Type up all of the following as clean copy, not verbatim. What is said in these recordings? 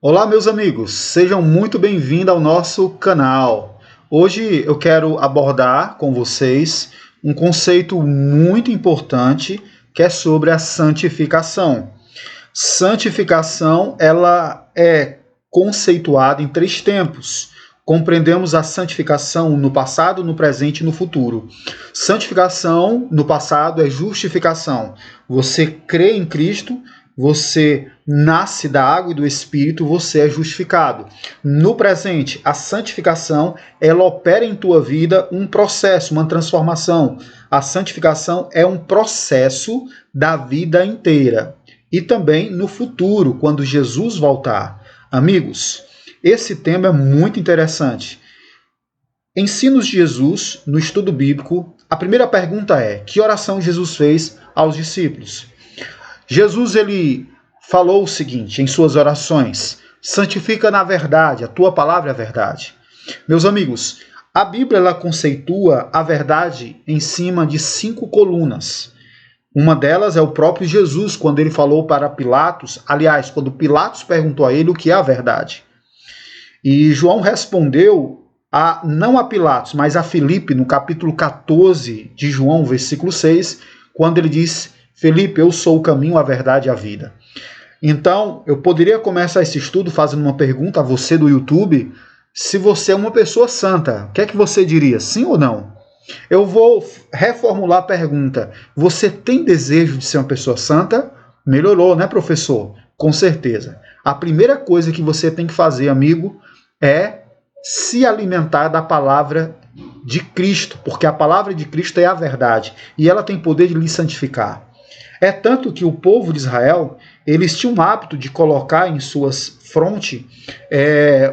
Olá, meus amigos, sejam muito bem-vindos ao nosso canal. Hoje eu quero abordar com vocês um conceito muito importante que é sobre a santificação. Santificação, ela é conceituada em três tempos. Compreendemos a santificação no passado, no presente e no futuro. Santificação no passado é justificação. Você crê em Cristo, você nasce da água e do Espírito, você é justificado. No presente, a santificação, ela opera em tua vida um processo, uma transformação. A santificação é um processo da vida inteira. E também no futuro, quando Jesus voltar. Amigos, esse tema é muito interessante. Ensinos de Jesus no estudo bíblico, a primeira pergunta é: que oração Jesus fez aos discípulos? Jesus, ele falou o seguinte em suas orações: santifica na verdade, a tua palavra é a verdade. Meus amigos, a Bíblia ela conceitua a verdade em cima de 5 colunas. Uma delas é o próprio Jesus, quando ele falou para Pilatos, aliás, quando Pilatos perguntou a ele o que é a verdade. E João respondeu não a Pilatos, mas a Filipe, no capítulo 14 de João, versículo 6, quando ele diz: Felipe, eu sou o caminho, a verdade e a vida. Então, eu poderia começar esse estudo fazendo uma pergunta a você do YouTube: se você é uma pessoa santa, o que é que você diria, sim ou não? Eu vou reformular a pergunta: você tem desejo de ser uma pessoa santa? Melhorou, né, professor? Com certeza. A primeira coisa que você tem que fazer, amigo, é se alimentar da palavra de Cristo, porque a palavra de Cristo é a verdade e ela tem poder de lhe santificar. É tanto que o povo de Israel, eles tinham o hábito de colocar em suas frontes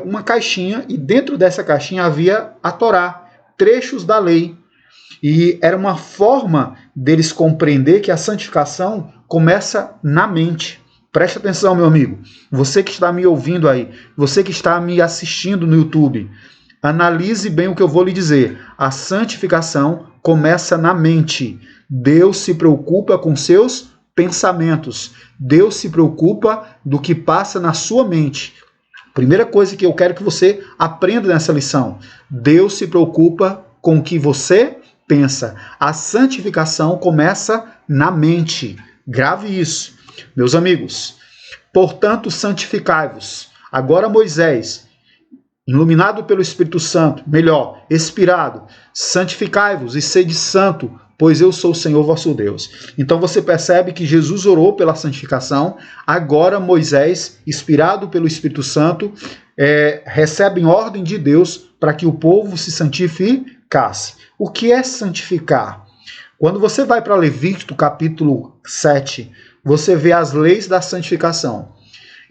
uma caixinha, e dentro dessa caixinha havia a Torá, trechos da lei. E era uma forma deles compreender que a santificação começa na mente. Preste atenção, meu amigo. Você que está me ouvindo aí, você que está me assistindo no YouTube, analise bem o que eu vou lhe dizer. A santificação começa na mente. Deus se preocupa com seus pensamentos. Deus se preocupa do que passa na sua mente. Primeira coisa que eu quero que você aprenda nessa lição: Deus se preocupa com o que você pensa. A santificação começa na mente. Grave isso, meus amigos. Portanto, santificai-vos. Agora Moisés, iluminado pelo Espírito Santo, melhor, expirado, santificai-vos e sede santo, pois eu sou o Senhor vosso Deus. Então você percebe que Jesus orou pela santificação. Agora Moisés, inspirado pelo Espírito Santo, recebe ordem de Deus para que o povo se santificasse. O que é santificar? Quando você vai para Levítico capítulo 7, você vê as leis da santificação.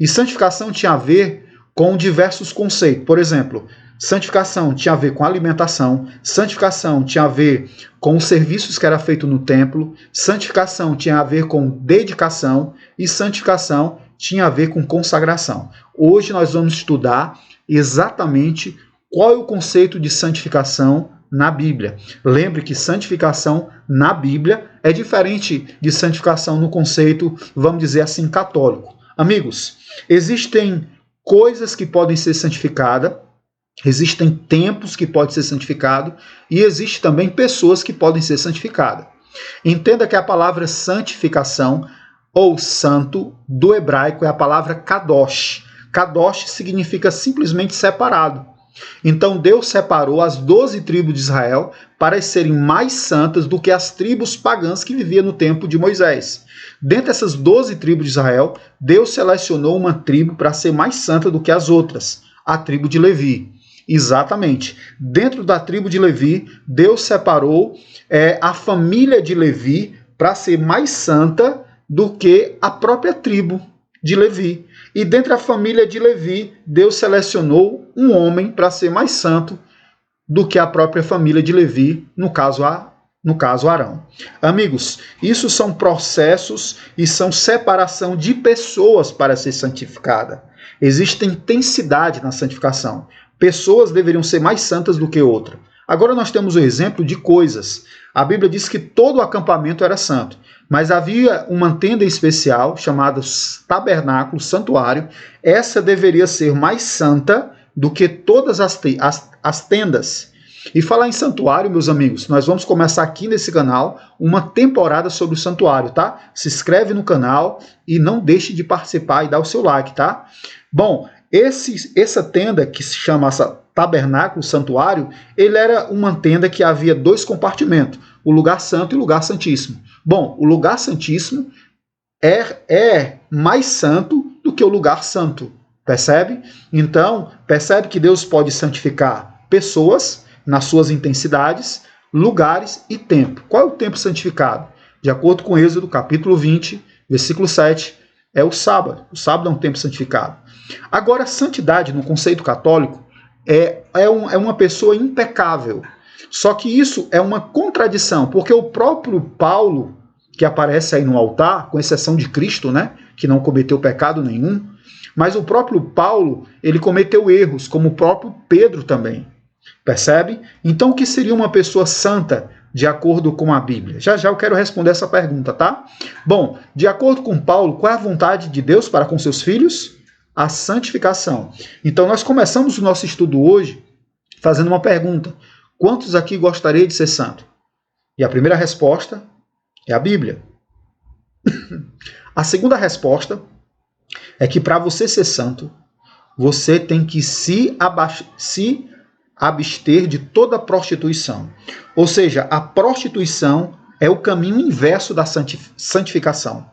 E santificação tinha a ver com diversos conceitos. Por exemplo, santificação tinha a ver com alimentação, santificação tinha a ver com os serviços que era feito no templo, santificação tinha a ver com dedicação e santificação tinha a ver com consagração. Hoje nós vamos estudar exatamente qual é o conceito de santificação na Bíblia. Lembre que santificação na Bíblia é diferente de santificação no conceito, vamos dizer assim, católico. Amigos, existem coisas que podem ser santificadas, existem tempos que podem ser santificados e existem também pessoas que podem ser santificadas. Entenda que a palavra santificação ou santo do hebraico é a palavra kadosh. Kadosh significa simplesmente separado. Então Deus separou as 12 tribos de Israel para serem mais santas do que as tribos pagãs que viviam no tempo de Moisés. Dentre essas 12 tribos de Israel, Deus selecionou uma tribo para ser mais santa do que as outras, a tribo de Levi. Exatamente. Dentro da tribo de Levi, Deus separou a família de Levi para ser mais santa do que a própria tribo de Levi. E dentro da família de Levi, Deus selecionou um homem para ser mais santo do que a própria família de Levi, no caso Arão. Amigos, isso são processos e são separação de pessoas para ser santificada. Existe intensidade na santificação. Pessoas deveriam ser mais santas do que outra. Agora nós temos o exemplo de coisas. A Bíblia diz que todo o acampamento era santo. Mas havia uma tenda especial chamada tabernáculo, santuário. Essa deveria ser mais santa do que todas as tendas. E falar em santuário, meus amigos, nós vamos começar aqui nesse canal uma temporada sobre o santuário, tá? Se inscreve no canal e não deixe de participar e dar o seu like, tá? Bom, essa tenda que se chama tabernáculo, santuário, ele era uma tenda que havia 2 compartimentos, o lugar santo e o lugar santíssimo. Bom, o lugar santíssimo é mais santo do que o lugar santo, percebe? Então, percebe que Deus pode santificar pessoas nas suas intensidades, lugares e tempo. Qual é o tempo santificado? De acordo com Êxodo, capítulo 20, versículo 7, é o sábado. O sábado é um tempo santificado. Agora, santidade, no conceito católico, é uma pessoa impecável. Só que isso é uma contradição, porque o próprio Paulo, que aparece aí no altar, com exceção de Cristo, né, que não cometeu pecado nenhum, mas o próprio Paulo, ele cometeu erros, como o próprio Pedro também. Percebe? Então, o que seria uma pessoa santa, de acordo com a Bíblia? Já já eu quero responder essa pergunta, tá? Bom, de acordo com Paulo, qual é a vontade de Deus para com seus filhos? A santificação. Então, nós começamos o nosso estudo hoje fazendo uma pergunta. Quantos aqui gostariam de ser santo? E a primeira resposta é a Bíblia. A segunda resposta é que para você ser santo, você tem que se abster de toda prostituição. Ou seja, a prostituição é o caminho inverso da santificação.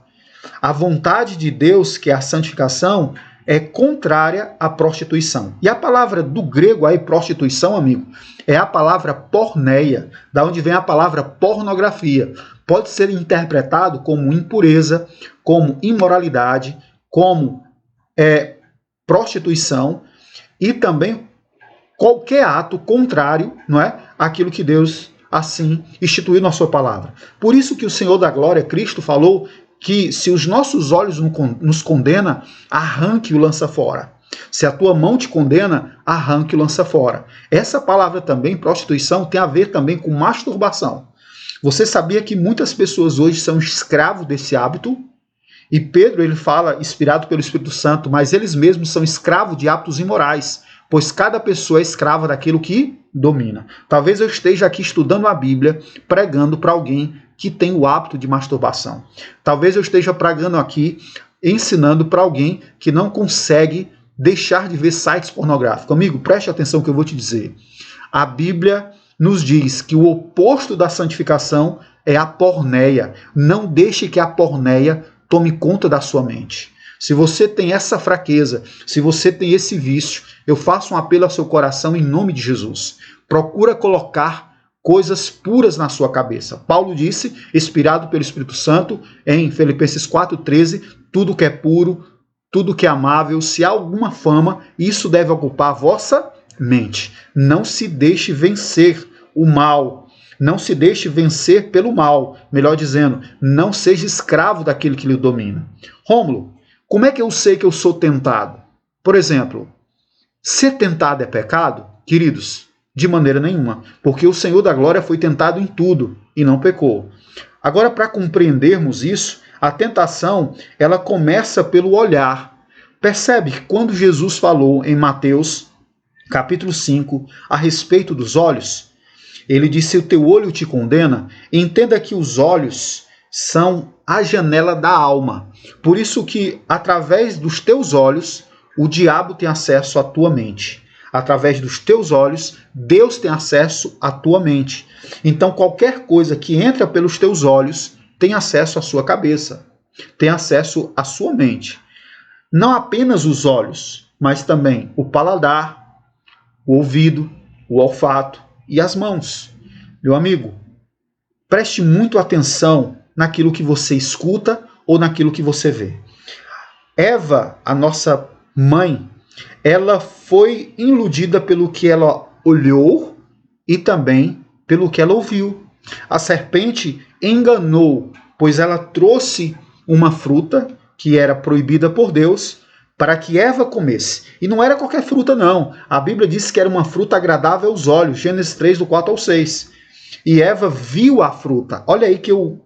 A vontade de Deus, que é a santificação, é contrária à prostituição. E a palavra do grego aí, prostituição, amigo, é a palavra porneia, da onde vem a palavra pornografia. Pode ser interpretado como impureza, como imoralidade, como prostituição e também qualquer ato contrário, não é, àquilo que Deus assim instituiu na sua palavra. Por isso que o Senhor da Glória, Cristo, falou que se os nossos olhos nos condena, arranque e o lança fora. Se a tua mão te condena, arranque e o lança fora. Essa palavra também, prostituição, tem a ver também com masturbação. Você sabia que muitas pessoas hoje são escravos desse hábito? E Pedro, ele fala, inspirado pelo Espírito Santo, mas eles mesmos são escravos de hábitos imorais, pois cada pessoa é escrava daquilo que domina. Talvez eu esteja aqui estudando a Bíblia, pregando para alguém que tem o hábito de masturbação. Talvez eu esteja pregando aqui, ensinando para alguém que não consegue deixar de ver sites pornográficos. Amigo, preste atenção que eu vou te dizer. A Bíblia nos diz que o oposto da santificação é a porneia. Não deixe que a porneia tome conta da sua mente. Se você tem essa fraqueza, se você tem esse vício, eu faço um apelo ao seu coração em nome de Jesus. Procura colocar coisas puras na sua cabeça. Paulo disse, inspirado pelo Espírito Santo, em Filipenses 4,13, tudo que é puro, tudo que é amável, se há alguma fama, isso deve ocupar a vossa mente. Não se deixe vencer o mal. Não se deixe vencer pelo mal. Melhor dizendo, não seja escravo daquele que lhe domina. Rômulo, como é que eu sei que eu sou tentado? Por exemplo, ser tentado é pecado? Queridos, de maneira nenhuma, porque o Senhor da Glória foi tentado em tudo e não pecou. Agora, para compreendermos isso, a tentação, ela começa pelo olhar. Percebe que quando Jesus falou em Mateus, capítulo 5, a respeito dos olhos, ele disse, se o teu olho te condena, entenda que os olhos são a janela da alma. Por isso que, através dos teus olhos, o diabo tem acesso à tua mente. Através dos teus olhos, Deus tem acesso à tua mente. Então, qualquer coisa que entra pelos teus olhos tem acesso à sua cabeça, tem acesso à sua mente. Não apenas os olhos, mas também o paladar, o ouvido, o olfato e as mãos. Meu amigo, preste muito atenção naquilo que você escuta ou naquilo que você vê. Eva, a nossa mãe, ela foi iludida pelo que ela olhou e também pelo que ela ouviu. A serpente enganou, pois ela trouxe uma fruta que era proibida por Deus para que Eva comesse. E não era qualquer fruta, não. A Bíblia diz que era uma fruta agradável aos olhos, Gênesis 3, do 4 ao 6. E Eva viu a fruta. Olha aí que eu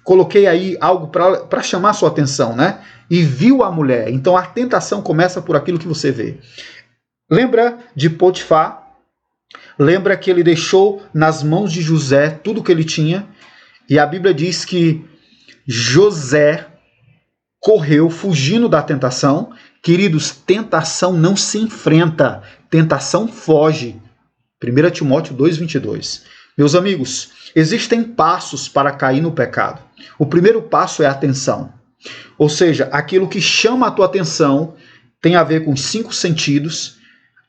coloquei aí algo para chamar a sua atenção, né? E viu a mulher. Então a tentação começa por aquilo que você vê. Lembra de Potifar? Lembra que ele deixou nas mãos de José tudo que ele tinha? E a Bíblia diz que José correu fugindo da tentação. Queridos, tentação não se enfrenta, tentação foge. 1 Timóteo 2,22. Meus amigos, existem passos para cair no pecado. O primeiro passo é a atenção. Ou seja, aquilo que chama a tua atenção tem a ver com os 5 sentidos.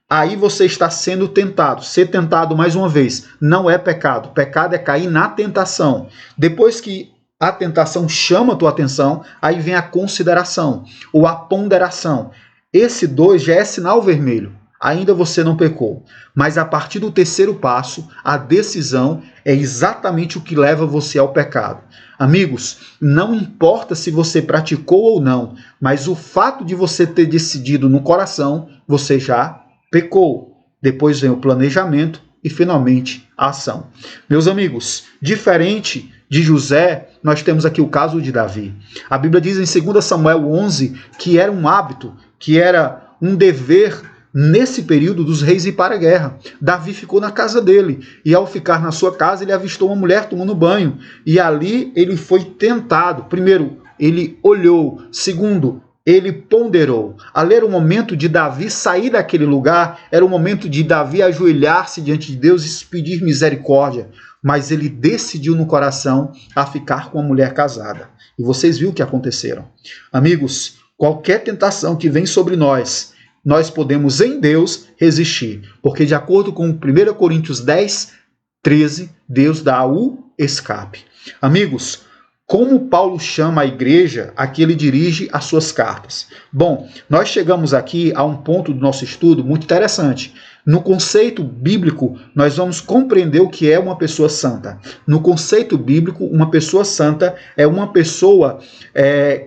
Aí você está sendo tentado. Ser tentado, mais uma vez, não é pecado. Pecado é cair na tentação. Depois que a tentação chama a tua atenção, aí vem a consideração ou a ponderação. Esse 2 já é sinal vermelho. Ainda você não pecou. Mas a partir do terceiro passo, a decisão é exatamente o que leva você ao pecado. Amigos, não importa se você praticou ou não, mas o fato de você ter decidido no coração, você já pecou. Depois vem o planejamento e finalmente a ação. Meus amigos, diferente de José, nós temos aqui o caso de Davi. A Bíblia diz em 2 Samuel 11 que era um hábito, que era um dever nesse período dos reis ir para a guerra. Davi ficou na casa dele e ao ficar na sua casa ele avistou uma mulher tomando banho e ali ele foi tentado. Primeiro, ele olhou. Segundo, ele ponderou. Ali era o momento de Davi sair daquele lugar, era o momento de Davi ajoelhar-se diante de Deus e pedir misericórdia. Mas ele decidiu no coração a ficar com a mulher casada. E vocês viram o que aconteceram. Amigos, qualquer tentação que vem sobre nós podemos em Deus resistir. Porque de acordo com 1 Coríntios 10, 13, Deus dá o escape. Amigos, como Paulo chama a igreja a que ele dirige as suas cartas? Bom, nós chegamos aqui a um ponto do nosso estudo muito interessante. No conceito bíblico, nós vamos compreender o que é uma pessoa santa. No conceito bíblico, uma pessoa santa é uma pessoa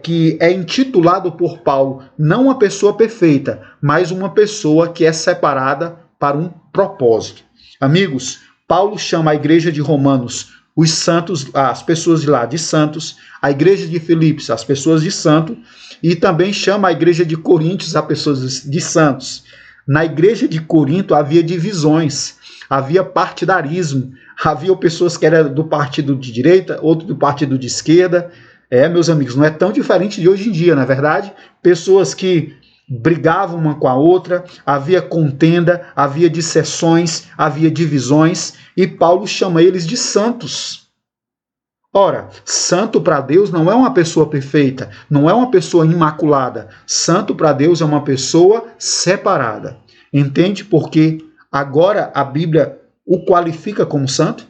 que é intitulado por Paulo, não uma pessoa perfeita, mas uma pessoa que é separada para um propósito. Amigos, Paulo chama a igreja de Romanos, os santos, as pessoas de lá de santos, a igreja de Filipos, as pessoas de santo, e também chama a igreja de Coríntios, as pessoas de santos. Na igreja de Corinto havia divisões, havia partidarismo, havia pessoas que eram do partido de direita, outro do partido de esquerda. Meus amigos, não é tão diferente de hoje em dia, não é verdade? Pessoas que brigavam uma com a outra, havia contenda, havia dissensões, havia divisões, e Paulo chama eles de santos. Ora, santo para Deus não é uma pessoa perfeita, não é uma pessoa imaculada. Santo para Deus é uma pessoa separada. Entende? Porque agora a Bíblia o qualifica como santo?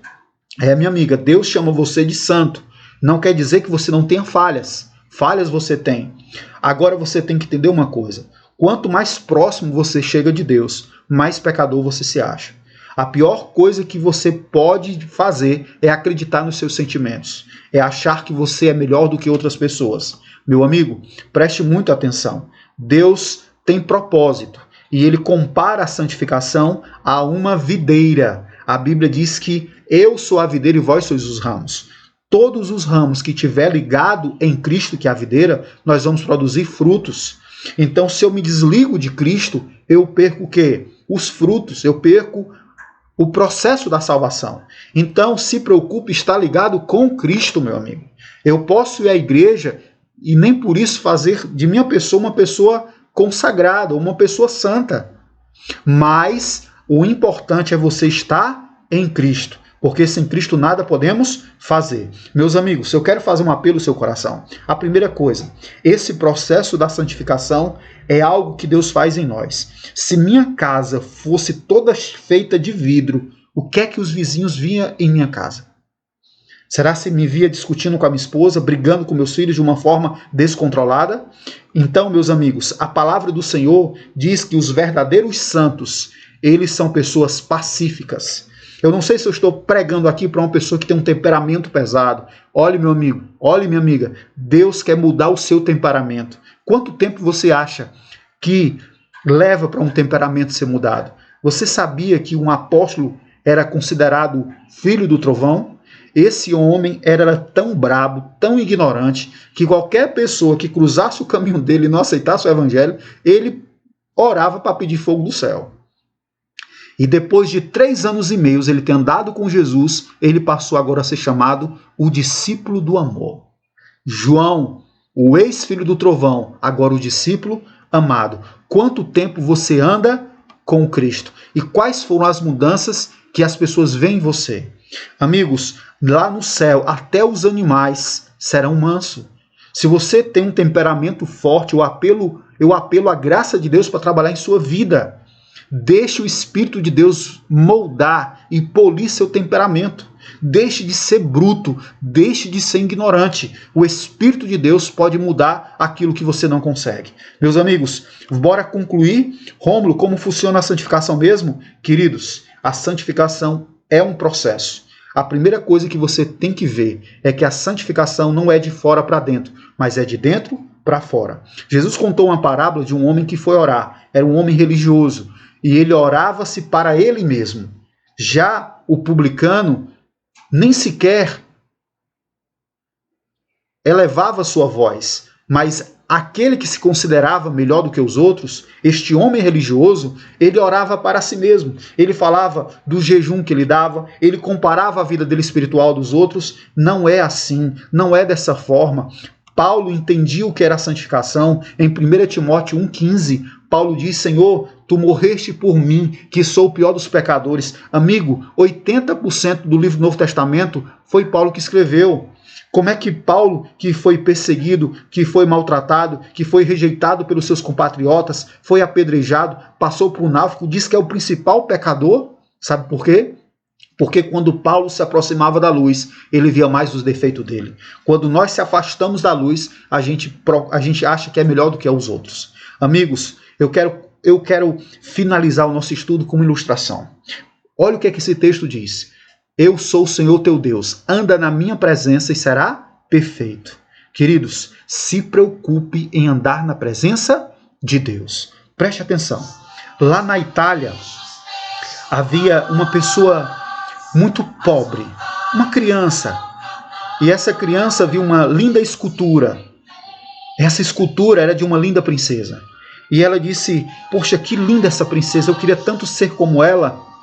Minha amiga, Deus chama você de santo. Não quer dizer que você não tenha falhas. Falhas você tem. Agora você tem que entender uma coisa. Quanto mais próximo você chega de Deus, mais pecador você se acha. A pior coisa que você pode fazer é acreditar nos seus sentimentos. É achar que você é melhor do que outras pessoas. Meu amigo, preste muita atenção. Deus tem propósito e ele compara a santificação a uma videira. A Bíblia diz que eu sou a videira e vós sois os ramos. Todos os ramos que tiver ligado em Cristo, que é a videira, nós vamos produzir frutos. Então, se eu me desligo de Cristo, eu perco o quê? Os frutos, eu perco o processo da salvação. Então, se preocupe, estar ligado com Cristo, meu amigo. Eu posso ir à igreja e nem por isso fazer de minha pessoa uma pessoa consagrada, uma pessoa santa. Mas o importante é você estar em Cristo, porque sem Cristo nada podemos fazer. Meus amigos, eu quero fazer um apelo ao seu coração. A primeira coisa, esse processo da santificação é algo que Deus faz em nós. Se minha casa fosse toda feita de vidro, o que é que os vizinhos viam em minha casa? Será se me via discutindo com a minha esposa, brigando com meus filhos de uma forma descontrolada? Então, meus amigos, a palavra do Senhor diz que os verdadeiros santos, eles são pessoas pacíficas. Eu não sei se eu estou pregando aqui para uma pessoa que tem um temperamento pesado. Olhe, meu amigo, olhe, minha amiga, Deus quer mudar o seu temperamento. Quanto tempo você acha que leva para um temperamento ser mudado? Você sabia que um apóstolo era considerado filho do trovão? Esse homem era tão brabo, tão ignorante, que qualquer pessoa que cruzasse o caminho dele e não aceitasse o evangelho, ele orava para pedir fogo do céu. E depois de 3 anos e meio ele ter andado com Jesus, ele passou agora a ser chamado o discípulo do amor. João, o ex-filho do trovão, agora o discípulo amado. Quanto tempo você anda com Cristo? E quais foram as mudanças que as pessoas veem em você? Amigos, lá no céu, até os animais serão mansos. Se você tem um temperamento forte, eu apelo à graça de Deus para trabalhar em sua vida. Deixe o Espírito de Deus moldar e polir seu temperamento. Deixe de ser bruto, deixe de ser ignorante. O Espírito de Deus pode mudar aquilo que você não consegue. Meus amigos, bora concluir. Rômulo, como funciona a santificação mesmo? Queridos, a santificação é um processo. A primeira coisa que você tem que ver é que a santificação não é de fora para dentro, mas é de dentro para fora. Jesus contou uma parábola de um homem que foi orar. Era um homem religioso e ele orava-se para ele mesmo. Já o publicano nem sequer elevava sua voz, mas aquele que se considerava melhor do que os outros, este homem religioso, ele orava para si mesmo. Ele falava do jejum que ele dava, ele comparava a vida dele espiritual dos outros. Não é assim, não é dessa forma. Paulo entendia o que era a santificação. Em 1 Timóteo 1,15, Paulo diz: Senhor, tu morreste por mim, que sou o pior dos pecadores. Amigo, 80% do livro do Novo Testamento foi Paulo que escreveu. Como é que Paulo, que foi perseguido, que foi maltratado, que foi rejeitado pelos seus compatriotas, foi apedrejado, passou por um náufrago, diz que é o principal pecador? Sabe por quê? Porque quando Paulo se aproximava da luz, ele via mais os defeitos dele. Quando nós se afastamos da luz, a gente acha que é melhor do que os outros. Amigos, eu quero finalizar o nosso estudo com uma ilustração. Olha o que esse texto diz. Eu sou o Senhor teu Deus, anda na minha presença e será perfeito. Queridos, se preocupe em andar na presença de Deus. Preste atenção. Lá na Itália, havia uma pessoa muito pobre, uma criança. E essa criança viu uma linda escultura. Essa escultura era de uma linda princesa. E ela disse: poxa, que linda essa princesa, eu queria tanto ser como ela.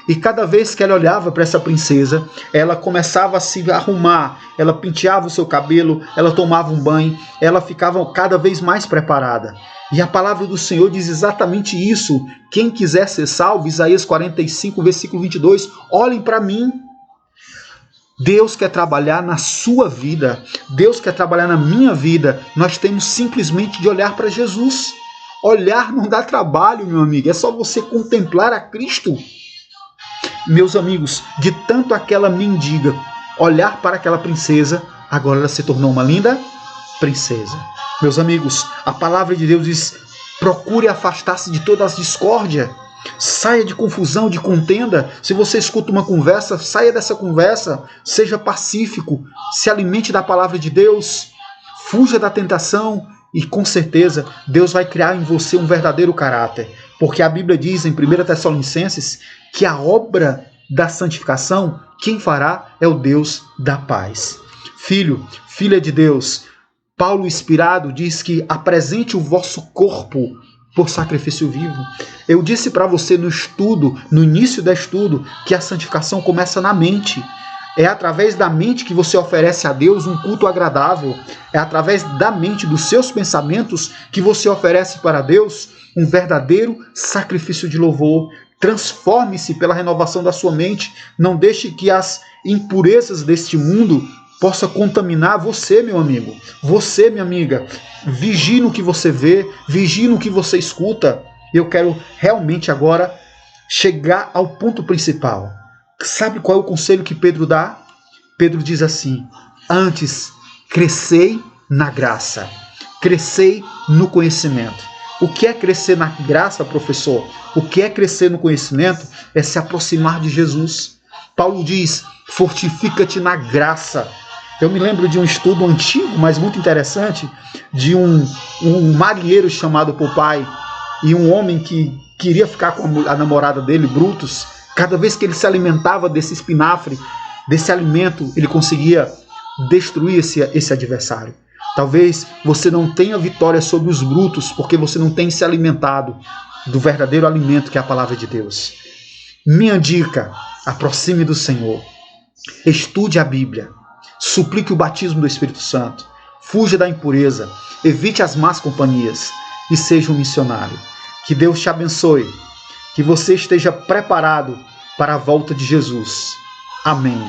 E cada vez que ela olhava para essa princesa, ela começava a se arrumar, ela penteava o seu cabelo, ela tomava um banho, ela ficava cada vez mais preparada. E a palavra do Senhor diz exatamente isso. Quem quiser ser salvo, Isaías 45, versículo 22, olhem para mim. Deus quer trabalhar na sua vida, Deus quer trabalhar na minha vida. Nós temos simplesmente de olhar para Jesus. Olhar não dá trabalho, meu amigo, é só você contemplar a Cristo. Meus amigos, de tanto aquela mendiga olhar para aquela princesa, agora ela se tornou uma linda princesa. Meus amigos, a palavra de Deus diz: procure afastar-se de toda a discórdia, saia de confusão, de contenda. Se você escuta uma conversa, saia dessa conversa, seja pacífico, se alimente da palavra de Deus, fuja da tentação e com certeza Deus vai criar em você um verdadeiro caráter. Porque a Bíblia diz em 1 Tessalonicenses que a obra da santificação, quem fará é o Deus da paz. Filho, filha de Deus, Paulo inspirado diz que apresente o vosso corpo por sacrifício vivo. Eu disse para você no estudo, no início do estudo, que a santificação começa na mente. É através da mente que você oferece a Deus um culto agradável. É através da mente, dos seus pensamentos, que você oferece para Deus um verdadeiro sacrifício de louvor. Transforme-se pela renovação da sua mente. Não deixe que as impurezas deste mundo possam contaminar você, meu amigo. Você, minha amiga. Vigie no que você vê, vigie no que você escuta. Eu quero realmente agora chegar ao ponto principal. Sabe qual é o conselho que Pedro dá? Pedro diz assim: antes, crescei na graça, crescei no conhecimento. O que é crescer na graça, professor? O que é crescer no conhecimento? É se aproximar de Jesus. Paulo diz: fortifica-te na graça. Eu me lembro de um estudo antigo, mas muito interessante, de um marinheiro chamado Popeye e um homem que queria ficar com a namorada dele, Brutus. Cada vez que ele se alimentava desse espinafre, desse alimento, ele conseguia destruir esse adversário. Talvez você não tenha vitória sobre os brutos, porque você não tem se alimentado do verdadeiro alimento que é a palavra de Deus. Minha dica, aproxime do Senhor. Estude a Bíblia. Suplique o batismo do Espírito Santo. Fuja da impureza. Evite as más companhias. E seja um missionário. Que Deus te abençoe. Que você esteja preparado para a volta de Jesus. Amém.